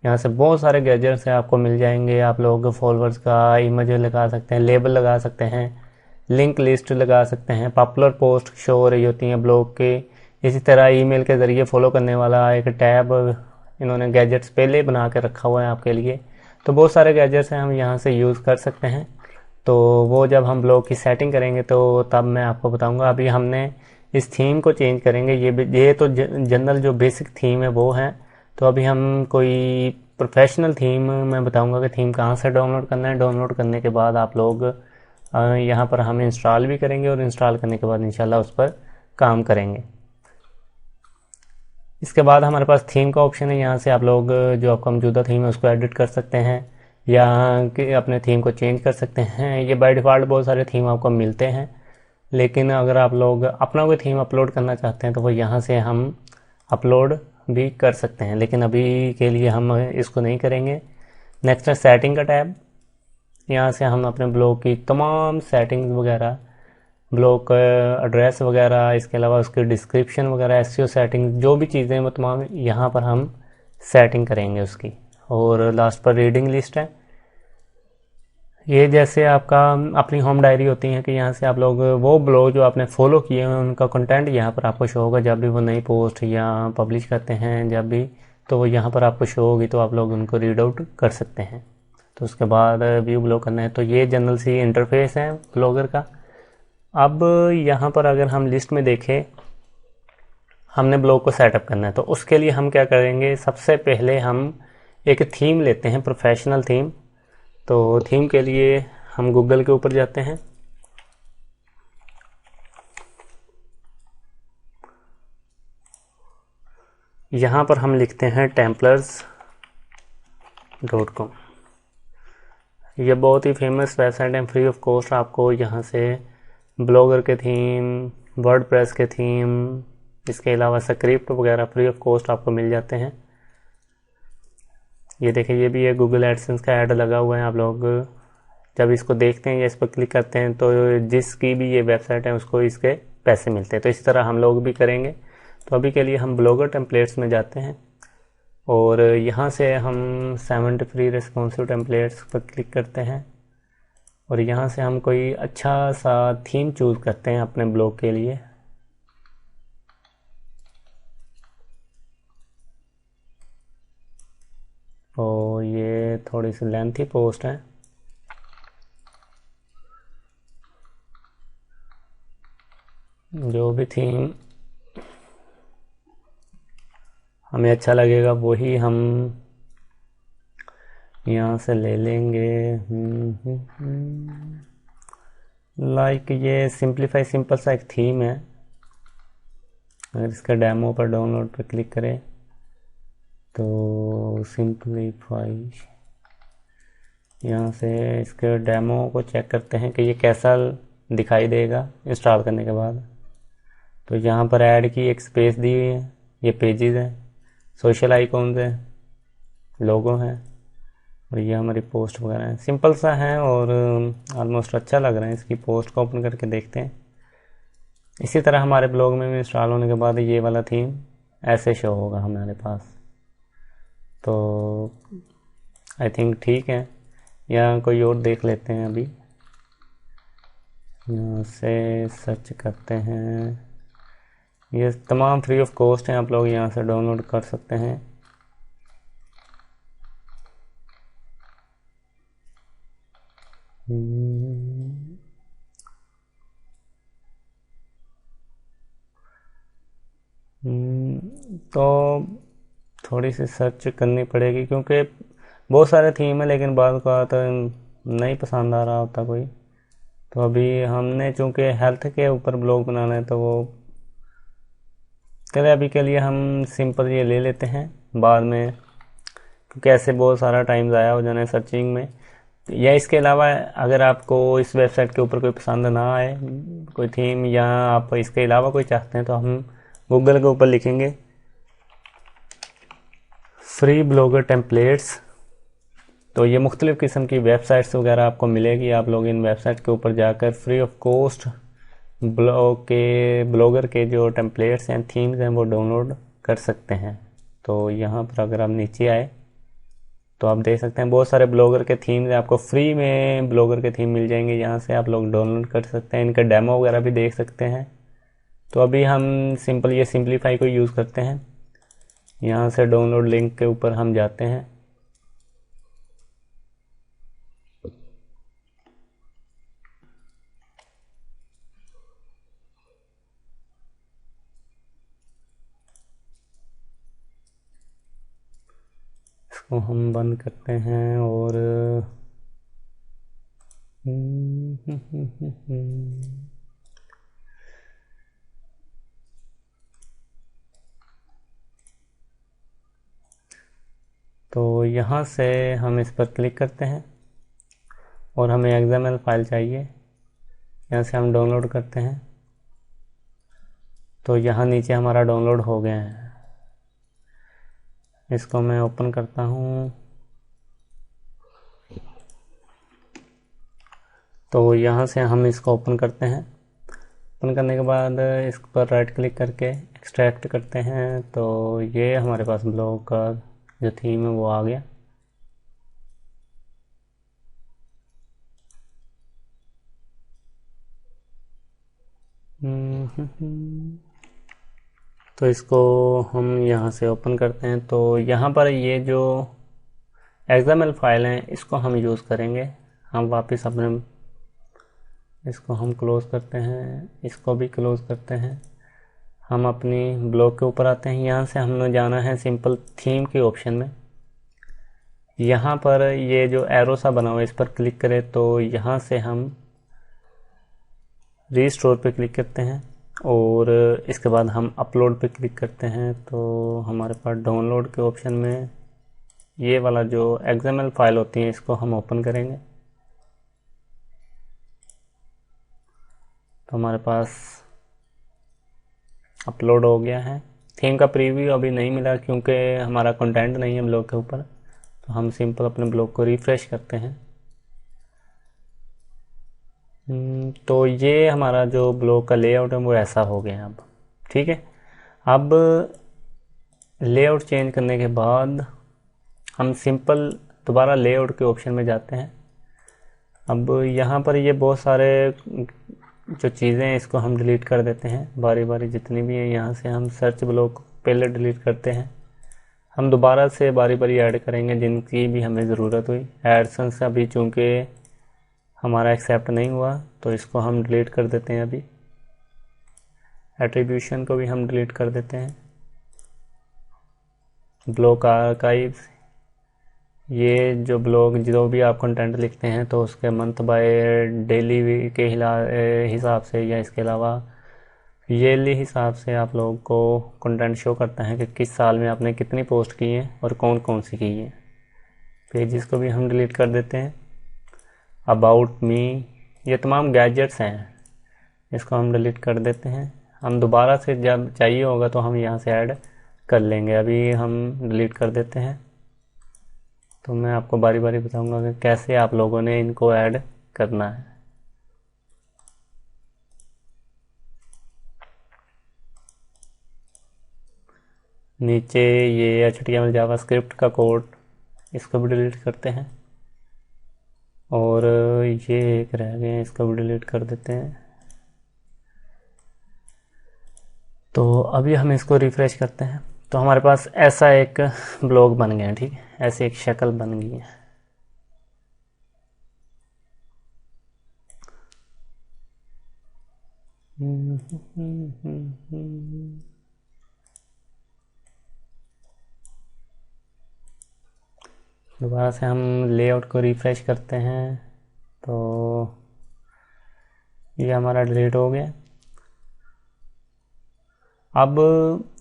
यहाँ से बहुत सारे गैजेट्स हैं आपको मिल जाएंगे। आप लोग फॉलोअर्स का इमेज लगा सकते हैं, लेबल लगा सकते हैं, लिंक लिस्ट लगा सकते हैं, पॉपुलर पोस्ट शो हो रही होती हैं ब्लॉग के। इसी तरह ईमेल के ज़रिए फॉलो करने वाला एक टैब इन्होंने गैजेट्स पहले बना के रखा हुआ है आपके लिए। तो बहुत सारे गैजेट्स हैं, हम यहाँ से यूज़ कर सकते हैं। तो वो जब हम ब्लॉग की सेटिंग करेंगे तो तब मैं आपको बताऊंगा। अभी हमने इस थीम को चेंज करेंगे। ये तो जनरल जो बेसिक थीम है वो है। तो अभी हम कोई प्रोफेशनल थीम मैं बताऊंगा कि थीम कहाँ से डाउनलोड करना है। डाउनलोड करने के बाद आप लोग यहाँ पर हम इंस्टॉल भी करेंगे और इंस्टॉल करने के बाद इंशाल्लाह उस पर काम करेंगे। इसके बाद हमारे पास थीम का ऑप्शन है। यहाँ से आप लोग जो आपका मौजूदा थीम है उसको एडिट कर सकते हैं या कि अपने थीम को चेंज कर सकते हैं। ये बाय डिफ़ॉल्ट बहुत सारे थीम आपको मिलते हैं, लेकिन अगर आप लोग अपना कोई थीम अपलोड करना चाहते हैं तो वो यहाँ से हम अपलोड भी कर सकते हैं, लेकिन अभी के लिए हम इसको नहीं करेंगे। नेक्स्ट है सेटिंग का टैब। यहाँ से हम अपने ब्लॉग की तमाम सेटिंग्स वगैरह, ब्लॉग का एड्रेस वगैरह, इसके अलावा उसकी डिस्क्रिप्शन वगैरह, एसईओ सेटिंग, जो भी चीज़ें वो तमाम यहाँ पर हम सेटिंग करेंगे उसकी। और लास्ट पर रीडिंग लिस्ट है। ये जैसे आपका अपनी होम डायरी होती है कि यहाँ से आप लोग वो ब्लॉग जो आपने फॉलो किए हैं उनका कंटेंट यहाँ पर आपको शो होगा। जब भी वो नई पोस्ट या पब्लिश करते हैं जब भी, तो वो यहाँ पर आपको शो होगी, तो आप लोग उनको रीड आउट कर सकते हैं। तो उसके बाद व्यू ब्लॉग करना है। तो ये जनरल सी इंटरफेस है ब्लॉगर का। अब यहाँ पर अगर हम लिस्ट में देखें, हमने ब्लॉग को सेटअप करना है, तो उसके लिए हम क्या करेंगे, सबसे पहले हम एक थीम लेते हैं, प्रोफेशनल थीम। तो थीम के लिए हम गूगल के ऊपर जाते हैं। यहाँ पर हम लिखते हैं templars.com। ये बहुत ही फेमस वेबसाइट है, फ्री ऑफ कॉस्ट। आपको यहाँ से ब्लॉगर के थीम, वर्डप्रेस के थीम, इसके अलावा स्क्रिप्ट वगैरह फ्री ऑफ कॉस्ट आपको मिल जाते हैं। ये देखें, ये भी है गूगल एडसेंस का ऐड लगा हुआ है। आप लोग जब इसको देखते हैं या इस पर क्लिक करते हैं तो जिसकी भी ये वेबसाइट है उसको इसके पैसे मिलते हैं। तो इसी तरह हम लोग भी करेंगे। तो अभी के लिए हम ब्लॉगर टेम्पलेट्स में जाते हैं और यहाँ से हम 70 फ्री रिस्पॉन्सिव टेम्पलेट्स पर क्लिक करते हैं और यहाँ से हम कोई अच्छा सा थीम चूज़ करते हैं अपने ब्लॉग के लिए। और ये थोड़ी सी लेंथी पोस्ट है। जो भी थीम हमें अच्छा लगेगा वही हम यहाँ से ले लेंगे। लाइक ये सिंप्लीफाई सिंपल सा एक थीम है। अगर इसका डेमो पर डाउनलोड पर क्लिक करें तो सिंप्लीफाई, यहाँ से इसके डेमो को चेक करते हैं कि ये कैसा दिखाई देगा इंस्टॉल करने के बाद। तो यहाँ पर ऐड की एक स्पेस दी हुई है, ये पेजेस हैं, सोशल आइकॉन्स हैं, लोगो हैं और ये हमारी पोस्ट वगैरह है। सिंपल सा है और ऑलमोस्ट अच्छा लग रहा है। इसकी पोस्ट को ओपन करके देखते हैं। इसी तरह हमारे ब्लॉग में भी इंस्टॉल होने के बाद ये वाला थीम ऐसे शो होगा हमारे पास। तो आई थिंक ठीक है, या कोई और देख लेते हैं। अभी यहाँ से सर्च करते हैं। ये तमाम फ्री ऑफ कॉस्ट हैं, आप लोग यहाँ से डाउनलोड कर सकते हैं। तो थोड़ी सी सर्च करनी पड़ेगी क्योंकि बहुत सारे थीम है, लेकिन बाद का तो नहीं पसंद आ रहा होता कोई। तो अभी हमने चूँकि हेल्थ के ऊपर ब्लॉग बनाना है तो वो चले, अभी के लिए हम सिंपल ये ले लेते हैं। बाद में क्योंकि ऐसे बहुत सारा टाइम ज़ाया हो जाना है सर्चिंग में। या इसके अलावा अगर आपको इस वेबसाइट के ऊपर कोई पसंद ना आए कोई थीम, या आप इसके अलावा कोई चाहते हैं, तो हम गूगल के ऊपर लिखेंगे फ्री ब्लॉगर टेम्पलेट्स। तो ये मुख्तलिफ़ किस्म की वेबसाइट्स वगैरह आपको मिलेगी। आप लोग इन वेबसाइट के ऊपर जाकर फ्री ऑफ कॉस्ट ब्लॉगर के जो टेम्पलेट्स हैं, थीम्स हैं, वो डाउनलोड कर सकते हैं। तो यहाँ पर अगर आप नीचे आए तो आप देख सकते हैं बहुत सारे ब्लॉगर के थीम्स आपको फ्री में ब्लॉगर के थीम मिल जाएंगे। यहाँ से आप लोग डाउनलोड कर सकते हैं, इनका डेमो वगैरह भी देख सकते हैं। तो अभी हम सिंपल ये सिंप्लीफाई को यूज़ करते हैं। यहाँ से डाउनलोड लिंक के ऊपर हम जाते हैं। इसको हम बंद करते हैं और तो यहाँ से हम इस पर क्लिक करते हैं और हमें XML फाइल चाहिए। यहाँ से हम डाउनलोड करते हैं, तो यहाँ नीचे हमारा डाउनलोड हो गया है। इसको मैं ओपन करता हूँ। तो यहाँ से हम इसको ओपन करते हैं। ओपन करने के बाद इस पर राइट क्लिक करके एक्सट्रैक्ट करते हैं, तो ये हमारे पास ब्लॉग का जो थीम है वो आ गया। तो इसको हम यहाँ से ओपन करते हैं। तो यहाँ पर ये जो XML फाइल है इसको हम यूज़ करेंगे। हम वापस अपने इसको हम क्लोज़ करते हैं, इसको भी क्लोज़ करते हैं। हम अपनी ब्लॉग के ऊपर आते हैं। यहाँ से हमने जाना है सिंपल थीम के ऑप्शन में। यहाँ पर ये जो एरो सा बना हुआ है इस पर क्लिक करें, तो यहाँ से हम रीस्टोर पे क्लिक करते हैं और इसके बाद हम अपलोड पे क्लिक करते हैं। तो हमारे पास डाउनलोड के ऑप्शन में ये वाला जो XML फाइल होती है इसको हम ओपन करेंगे। तो हमारे पास अपलोड हो गया है। थीम का प्रीव्यू अभी नहीं मिला क्योंकि हमारा कंटेंट नहीं है ब्लॉग के ऊपर। तो हम सिंपल अपने ब्लॉग को रिफ्रेश करते हैं। तो ये हमारा जो ब्लॉग का लेआउट है वो ऐसा हो गया अब। ठीक है, अब लेआउट चेंज करने के बाद हम सिंपल दोबारा लेआउट के ऑप्शन में जाते हैं। अब यहाँ पर ये बहुत सारे जो चीज़ें हैं इसको हम डिलीट कर देते हैं बारी बारी जितनी भी हैं। यहाँ से हम सर्च ब्लॉक पहले डिलीट करते हैं। हम दोबारा से बारी बारी ऐड करेंगे जिनकी भी हमें ज़रूरत हुई। एडसेंस अभी चूँकि हमारा एक्सेप्ट नहीं हुआ तो इसको हम डिलीट कर देते हैं। अभी एट्रीब्यूशन को भी हम डिलीट कर देते हैं। ब्लॉग आर्काइव्स, ये जो ब्लॉग जो भी आप कंटेंट लिखते हैं तो उसके मंथ बाय डेली के हिसाब से या इसके अलावा ईयरली हिसाब से आप लोगों को कंटेंट शो करता है कि किस साल में आपने कितनी पोस्ट की है और कौन कौन सी की है। पेजेस को भी हम डिलीट कर देते हैं। अबाउट मी, ये तमाम गैजेट्स हैं, इसको हम डिलीट कर देते हैं। हम दोबारा से जब चाहिए होगा तो हम यहाँ से ऐड कर लेंगे। अभी हम डिलीट कर देते हैं। तो मैं आपको बारी बारी बताऊंगा कि कैसे आप लोगों ने इनको ऐड करना है। नीचे ये HTML जावास्क्रिप्ट का कोड, इसको भी डिलीट करते हैं। और ये एक रह गए, इसको भी डिलीट कर देते हैं। तो अभी हम इसको रिफ्रेश करते हैं तो हमारे पास ऐसा एक ब्लॉग बन गया है। ठीक है, ऐसी एक शक्ल बन गई है। दोबारा से हम लेआउट को रिफ्रेश करते हैं तो ये हमारा डिलीट हो गया। अब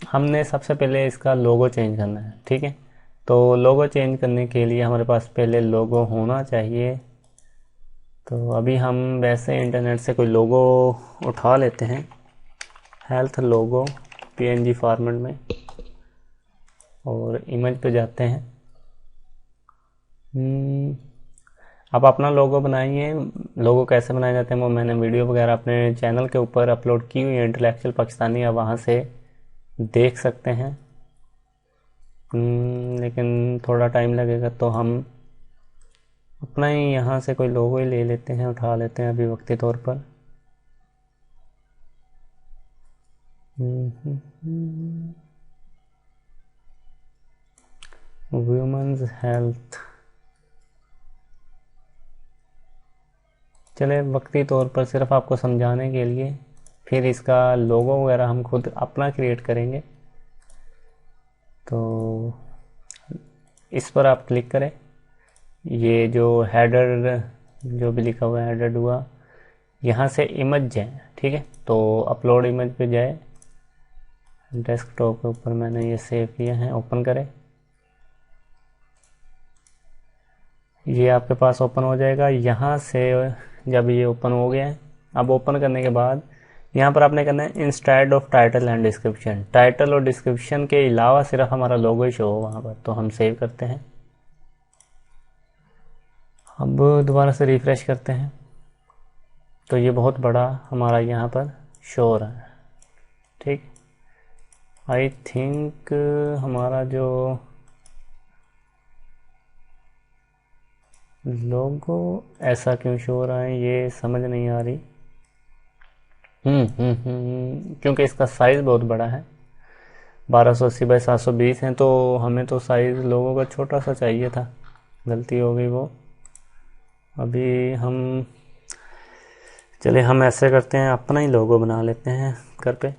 हमने सबसे पहले इसका लोगो चेंज करना है। ठीक है, तो लोगो चेंज करने के लिए हमारे पास पहले लोगो होना चाहिए। तो अभी हम वैसे इंटरनेट से कोई लोगो उठा लेते हैं, हेल्थ लोगो PNG फॉर्मेट में, और इमेज पे जाते हैं। आप अपना लोगो बनाइए। लोगो कैसे बनाए जाते हैं वो मैंने वीडियो वगैरह अपने चैनल के ऊपर अपलोड की हुई है, इंटेलेक्चुअल पाकिस्तानी, आप वहाँ से देख सकते हैं। लेकिन थोड़ा टाइम लगेगा तो हम अपना ही यहाँ से कोई लोगो ही ले लेते हैं, उठा लेते हैं अभी वक्ती तौर पर। वुमेन्स हेल्थ, चले वक्ती तौर पर सिर्फ आपको समझाने के लिए। फिर इसका लोगो वगैरह हम खुद अपना क्रिएट करेंगे। तो इस पर आप क्लिक करें। ये जो हेडर जो भी लिखा हुआ है हेडर हुआ, यहाँ से इमेज जाए, ठीक है। तो अपलोड इमेज पे जाए, डेस्कटॉप के ऊपर मैंने ये सेव किया है, ओपन करें। ये आपके पास ओपन हो जाएगा। यहाँ से जब ये ओपन हो गया है, अब ओपन करने के बाद यहाँ पर आपने करना है instead of title and description. Title और डिस्क्रिप्शन के अलावा सिर्फ हमारा लोगो ही शो हो वहाँ पर। तो हम सेव करते हैं। अब दोबारा से रिफ्रेश करते हैं तो ये बहुत बड़ा हमारा यहाँ पर शो हो रहा है, ठीक। आई थिंक हमारा जो लोगो ऐसा क्यों शो हो रहा है ये समझ नहीं आ रही। क्योंकि इसका साइज़ बहुत बड़ा है, 1280 बाई 720 है, तो हमें तो साइज़ लोगों का छोटा सा चाहिए था, गलती हो गई वो। अभी हम चलिए हम ऐसे करते हैं, अपना ही लोगो बना लेते हैं घर पे।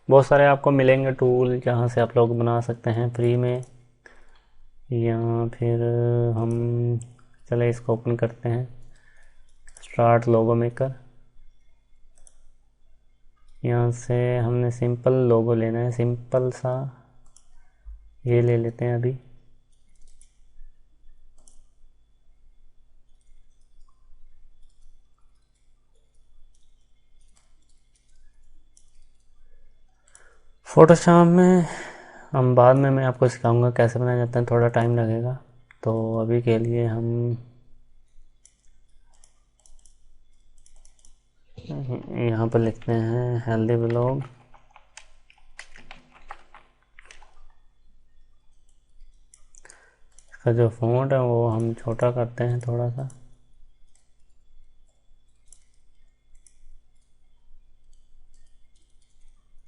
बहुत सारे आपको मिलेंगे टूल जहाँ से आप लोग बना सकते हैं फ्री में, या फिर हम चले इसको ओपन करते हैं, स्टार्ट लोगो मेकर। यहाँ से हमने सिंपल लोगो लेना है, सिंपल सा ये ले लेते हैं अभी। फोटोशॉप में हम बाद में मैं आपको सिखाऊंगा कैसे बनाया जाता है, थोड़ा टाइम लगेगा। तो अभी के लिए हम यहाँ पर लिखते हैं हेल्दी ब्लॉग। इसका जो फ़ॉन्ट है वो हम छोटा करते हैं थोड़ा सा।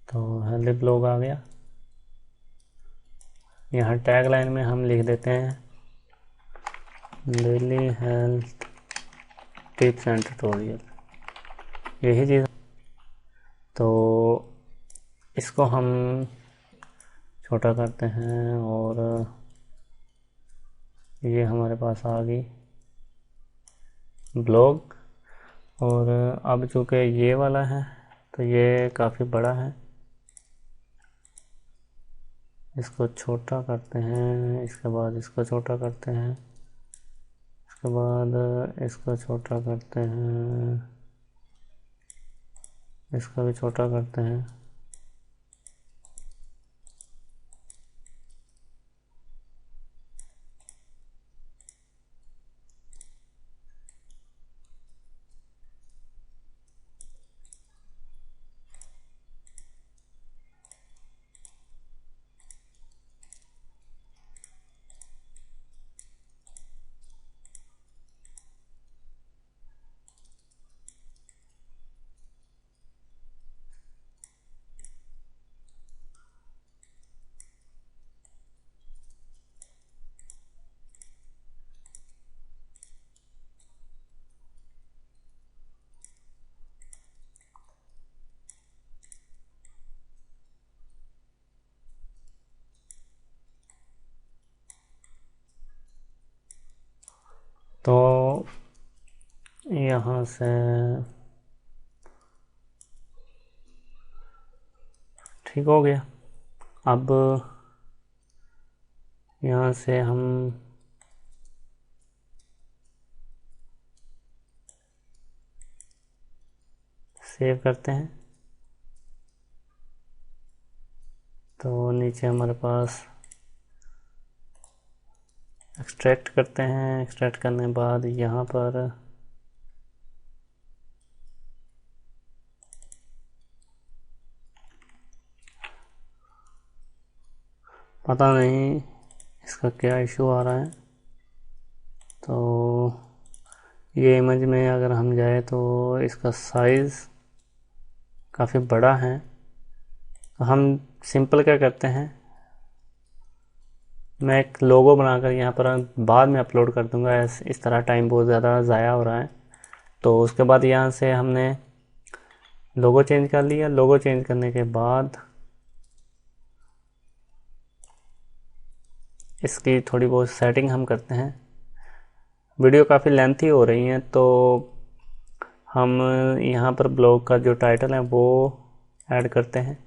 तो हेल्दी ब्लॉग आ गया। यहाँ टैग लाइन में हम लिख देते हैं daily health tips and tutorial, यही चीज़। तो इसको हम छोटा करते हैं और ये हमारे पास आ गई ब्लॉग। और अब चूँकि ये वाला है तो ये काफ़ी बड़ा है, इसको छोटा करते हैं, इसके बाद इसको छोटा करते हैं, इसके बाद इसको छोटा करते हैं, इसका भी छोटा करते हैं। तो यहाँ से ठीक हो गया। अब यहाँ से हम सेव करते हैं। तो नीचे हमारे पास एक्सट्रैक्ट करते हैं। एक्सट्रैक्ट करने के बाद यहाँ पर पता नहीं इसका क्या इशू आ रहा है। तो ये इमेज में अगर हम जाए तो इसका साइज़ काफ़ी बड़ा है। तो हम सिंपल क्या करते हैं, मैं एक लोगो बनाकर यहाँ पर बाद में अपलोड कर दूँगा। इस तरह टाइम बहुत ज़्यादा ज़ाया हो रहा है। तो उसके बाद यहाँ से हमने लोगो चेंज कर लिया। लोगो चेंज करने के बाद इसकी थोड़ी बहुत सेटिंग हम करते हैं। वीडियो काफ़ी लेंथी हो रही हैं, तो हम यहाँ पर ब्लॉग का जो टाइटल है वो ऐड करते हैं।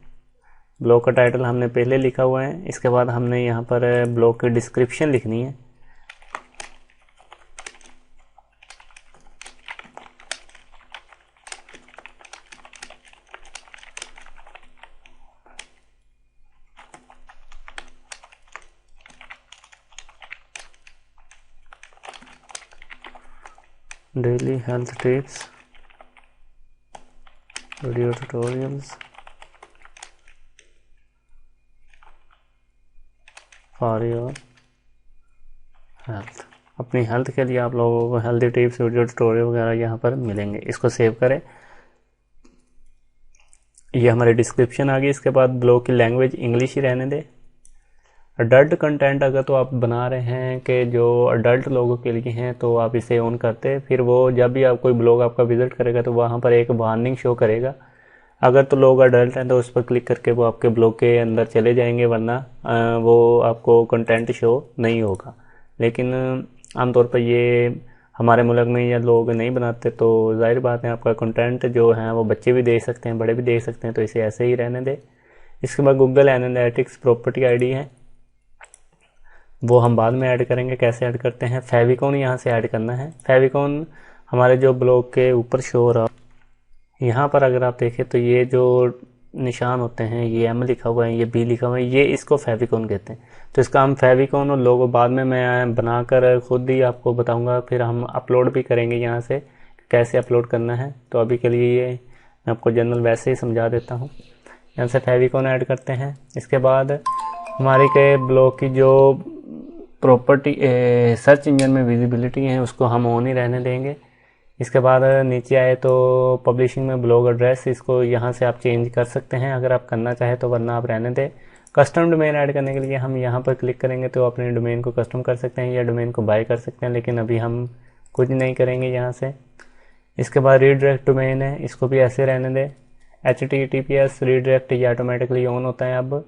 ब्लॉग का टाइटल हमने पहले लिखा हुआ है, इसके बाद हमने यहाँ पर ब्लॉग की डिस्क्रिप्शन लिखनी है। Daily health tips, video tutorials for your health. अपनी हेल्थ के लिए आप लोगों को हेल्थी टिप्स, वीडियो ट्यूटोरियल वगैरह यहाँ पर मिलेंगे। इसको सेव करें। ये हमारी डिस्क्रिप्शन आ गई। इसके बाद ब्लॉग की लैंग्वेज इंग्लिश ही रहने दें। अडल्ट कंटेंट अगर तो आप बना रहे हैं कि जो अडल्ट लोगों के लिए हैं, तो आप इसे ऑन करते, फिर वो जब भी आप कोई ब्लॉग आपका विजिट करेगा तो वहाँ पर एक वार्निंग शो करेगा। अगर तो लोग अडल्ट हैं तो उस पर क्लिक करके वो आपके ब्लॉग के अंदर चले जाएंगे, वरना वो आपको कंटेंट शो नहीं होगा। लेकिन आमतौर पर ये हमारे मुल्क में या लोग नहीं बनाते, तो जाहिर बात है आपका कंटेंट जो है वो बच्चे भी देख सकते हैं, बड़े भी देख सकते हैं, तो इसे ऐसे ही रहने दें। इसके बाद गूगल एनालिटिक्स प्रॉपर्टी आईडी है, वो हम बाद में ऐड करेंगे। कैसे ऐड करते हैं, फेविकॉन यहाँ से ऐड करना है। फेविकॉन हमारे जो ब्लॉग के ऊपर शो हो रहा, यहाँ पर अगर आप देखें तो ये जो निशान होते हैं, ये एम लिखा हुआ है, ये बी लिखा हुआ है, ये इसको फेविकॉन कहते हैं। तो इसका हम फेविकॉन और लोगो बाद में मैं बनाकर खुद ही आपको बताऊंगा, फिर हम अपलोड भी करेंगे यहाँ से कैसे अपलोड करना है। तो अभी के लिए ये मैं आपको जनरल वैसे ही समझा देता हूँ। यहाँ से फेविकॉन ऐड करते हैं। इसके बाद हमारे के ब्लॉग की जो प्रॉपर्टी सर्च इंजन में विजिबिलिटी है उसको हम ऑन ही रहने देंगे। इसके बाद नीचे आए तो पब्लिशिंग में ब्लॉग एड्रेस, इसको यहाँ से आप चेंज कर सकते हैं अगर आप करना चाहें तो, वरना आप रहने दें। कस्टम डोमेन ऐड करने के लिए हम यहाँ पर क्लिक करेंगे तो अपने डोमेन को कस्टम कर सकते हैं या डोमेन को बाय कर सकते हैं, लेकिन अभी हम कुछ नहीं करेंगे यहाँ से। इसके बाद रीडायरेक्ट डोमेन है, इसको भी ऐसे रहने दें। HTTPS रीडायरेक्ट ये ऑटोमेटिकली ऑन होता है अब,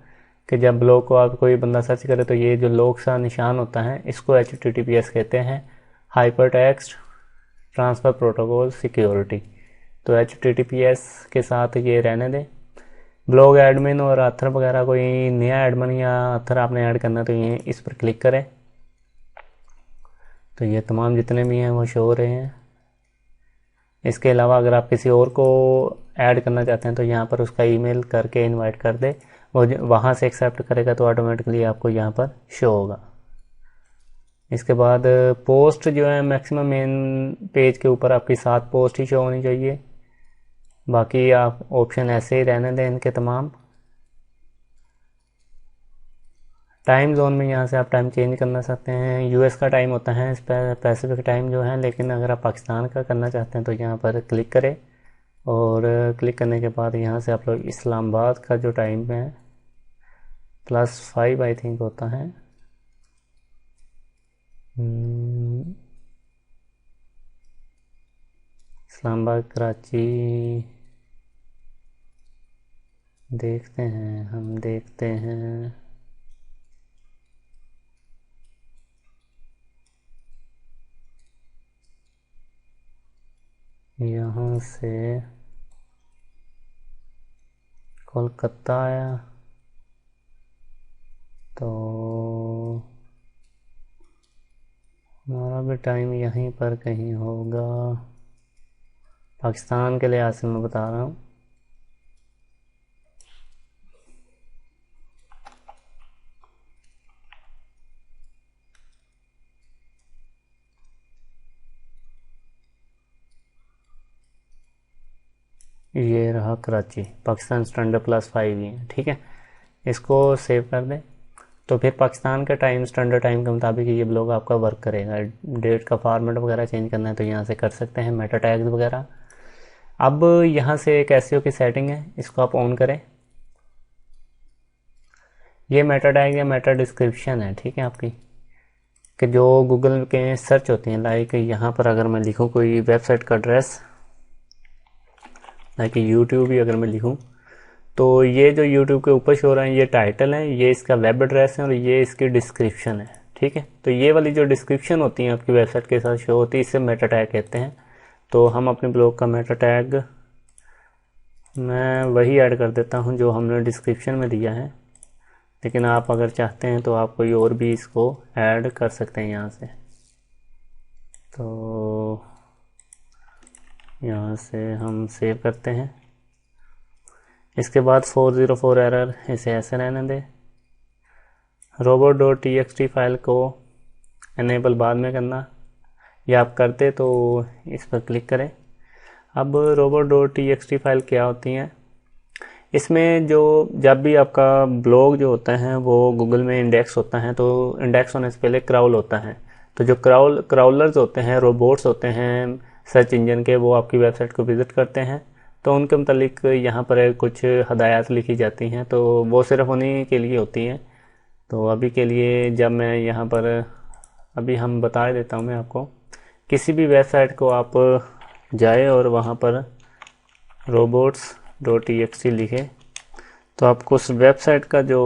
कि जब ब्लॉग को आप कोई बंदा सर्च करे तो ये जो लॉग सा निशान होता है इसको HTTPS कहते हैं, hyper text transfer protocol security. तो HTTPS के साथ ये रहने दें। ब्लॉग एडमिन और ऑथर वगैरह, कोई नया एडमिन या ऑथर आपने ऐड करना तो ये इस पर क्लिक करें, तो ये तमाम जितने भी हैं वो शो हो रहे हैं। इसके अलावा अगर आप किसी और को ऐड करना चाहते हैं तो यहाँ पर उसका ईमेल करके इनवाइट कर दे, वो वहाँ से एक्सेप्ट करेगा तो ऑटोमेटिकली आपको यहाँ पर शो होगा। इसके बाद पोस्ट जो है मैक्सिमम मेन पेज के ऊपर आपकी 7 पोस्ट ही शो होनी चाहिए, बाकी आप ऑप्शन ऐसे ही रहने दें इनके तमाम। टाइम जोन में यहाँ से आप टाइम चेंज करना सकते हैं। यूएस का टाइम होता है पैसिफिक टाइम जो है, लेकिन अगर आप पाकिस्तान का करना चाहते हैं तो यहाँ पर क्लिक करें, और क्लिक करने के बाद यहाँ से आप लोग इस्लामाबाद का जो टाइम है +5 आई थिंक होता है। इस्लामाबाद कराची देखते हैं, हम देखते हैं। यहाँ से कोलकाता आया तो हमारा भी टाइम यहीं पर कहीं होगा। पाकिस्तान के लिहाज से मैं बता रहा हूँ। ये रहा कराची, पाकिस्तान स्टैंडर्ड +5 ही है, ठीक है। इसको सेव कर दें। तो फिर पाकिस्तान का टाइम स्टैंडर्ड टाइम के मुताबिक ये ब्लॉग आपका वर्क करेगा। डेट का फॉर्मेट वगैरह चेंज करना है तो यहाँ से कर सकते हैं, मेटा टैग्स वगैरह। अब यहाँ से एक एसईओ की सेटिंग है, इसको आप ऑन करें। ये मेटा टैग या मेटा डिस्क्रिप्शन है, ठीक है, आपकी कि जो गूगल के सर्च होती हैं। लाइक यहाँ पर अगर मैं लिखूँ कोई वेबसाइट का एड्रेस, लाइक यूट्यूब ही अगर मैं लिखूँ, तो ये जो यूट्यूब के ऊपर शो रहा है ये टाइटल है, ये इसका वेब एड्रेस है और ये इसकी डिस्क्रिप्शन है। ठीक है। तो ये वाली जो डिस्क्रिप्शन होती है आपकी वेबसाइट के साथ शो होती है, इसे मेटा टैग कहते हैं। तो हम अपने ब्लॉग का मेटा टैग मैं वही ऐड कर देता हूँ जो हमने डिस्क्रिप्शन में दिया है, लेकिन आप अगर चाहते हैं तो आप कोई और भी इसको ऐड कर सकते हैं यहाँ से। तो यहाँ से हम सेव करते हैं। इसके बाद 404 एरर, इसे ऐसे रहने दें। robot.txt फाइल को एनेबल बाद में करना, या आप करते तो इस पर क्लिक करें। अब robot.txt फाइल क्या होती हैं, इसमें जो जब भी आपका ब्लॉग जो होता है वो गूगल में इंडेक्स होता है, तो इंडेक्स होने से पहले क्राउल होता है। तो जो क्राउलर्स होते हैं, रोबोट्स होते हैं सर्च इंजन के, वो आपकी वेबसाइट को विज़िट करते हैं। तो उनके मतलब यहाँ पर कुछ हदायत लिखी जाती हैं, तो वो सिर्फ उन्हीं के लिए होती हैं। तो अभी के लिए जब मैं यहाँ पर अभी हम बता देता हूँ मैं आपको, किसी भी वेबसाइट को आप जाए और वहाँ पर robots.txt लिखे तो आपको उस वेबसाइट का जो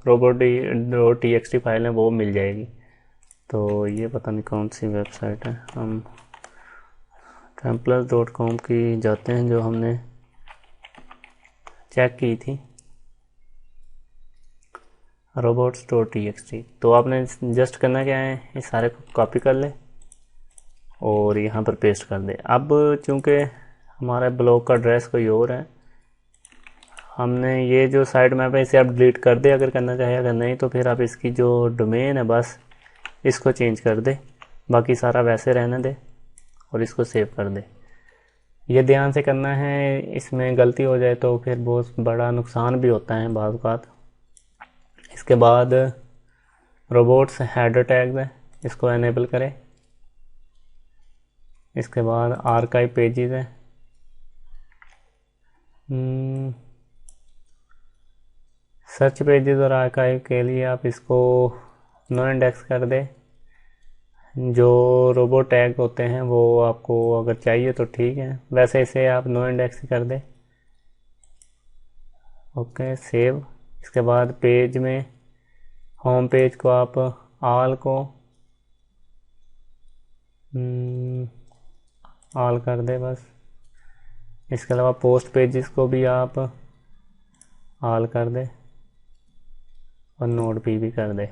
robot.txt फाइल है वो मिल जाएगी। तो ये पता नहीं कौन सी वेबसाइट है, हम templars.com की जाते हैं जो हमने चेक की थी, robots.txt। तो आपने जस्ट करना क्या है, इस सारे को कॉपी कर ले और यहाँ पर पेस्ट कर दे। अब चूँकि हमारा ब्लॉग का एड्रेस कोई और है, हमने ये जो साइट मैप है इसे आप डिलीट कर दे अगर करना चाहे, अगर नहीं तो फिर आप इसकी जो डोमेन है बस इसको चेंज कर दे, बाकी सारा वैसे रहने दे और इसको सेव कर दे। ये ध्यान से करना है, इसमें गलती हो जाए तो फिर बहुत बड़ा नुकसान भी होता है बाज़ औक़ात। इसके बाद रोबोट्स हेडर टैग है, इसको एनेबल करें। इसके बाद आर्काइव पेजेस है, सर्च पेजेस और आर्काइव के लिए आप इसको नो इंडेक्स कर दे। जो रोबोट टैग होते हैं वो आपको अगर चाहिए तो ठीक है, वैसे इसे आप नो इंडेक्स ही कर दे। Okay, save. इसके बाद पेज में होम पेज को आप ऑल को ऑल कर दे बस। इसके अलावा पोस्ट पेजेस को भी आप ऑल कर दे और नोट भी कर दे।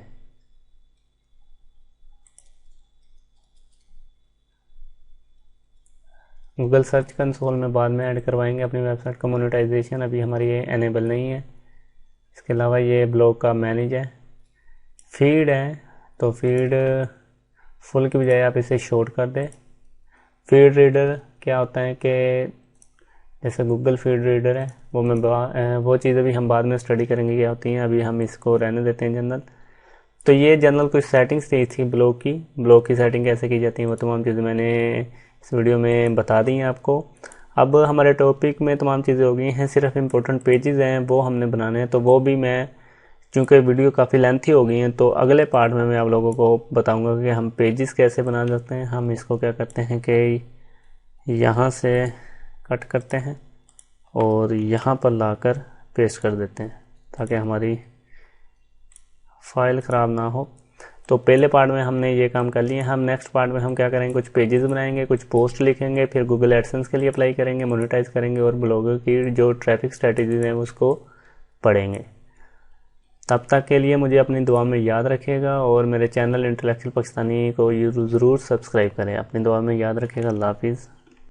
गूगल सर्च कंसोल में बाद में ऐड करवाएंगे अपनी वेबसाइट का मोनेटाइजेशन, अभी हमारी ये एनेबल नहीं है। इसके अलावा ये ब्लॉग का मैनेज है। फीड है, तो फीड फुल की बजाय आप इसे शॉर्ट कर दें। फीड रीडर क्या होता है कि जैसे गूगल फीड रीडर है, वो चीज़ें भी हम बाद में स्टडी करेंगे क्या होती हैं, अभी हम इसको रहने देते हैं जनरल। तो ये जनरल कुछ सेटिंग्स थी ब्लॉग की सेटिंग कैसे की जाती है वो तमाम चीज़ें मैंने इस वीडियो में बता दी हैं आपको। अब हमारे टॉपिक में तमाम चीज़ें हो गई हैं, सिर्फ इम्पोर्टेंट पेजेस हैं वो हमने बनाने हैं। तो वो भी मैं, चूँकि वीडियो काफ़ी लेंथी हो गई हैं, तो अगले पार्ट में मैं आप लोगों को बताऊंगा कि हम पेजेस कैसे बना सकते हैं। हम इसको क्या करते हैं कि यहाँ से कट करते हैं और यहाँ पर लाकर पेस्ट कर देते हैं ताकि हमारी फाइल ख़राब ना हो। तो पहले पार्ट में हमने ये काम कर लिए। हम नेक्स्ट पार्ट में हम क्या करेंगे, कुछ पेजेस बनाएंगे, कुछ पोस्ट लिखेंगे, फिर गूगल एडसेंस के लिए अप्लाई करेंगे, मोनेटाइज करेंगे और ब्लॉगर की जो ट्रैफिक स्ट्रेटजीज हैं उसको पढ़ेंगे। तब तक के लिए मुझे अपनी दुआ में याद रखिएगा और मेरे चैनल इंटेलेक्चुअल पाकिस्तानी को ज़रूर सब्सक्राइब करें। अपनी दुआ में याद रखिएगा। अल्लाह हाफिज़।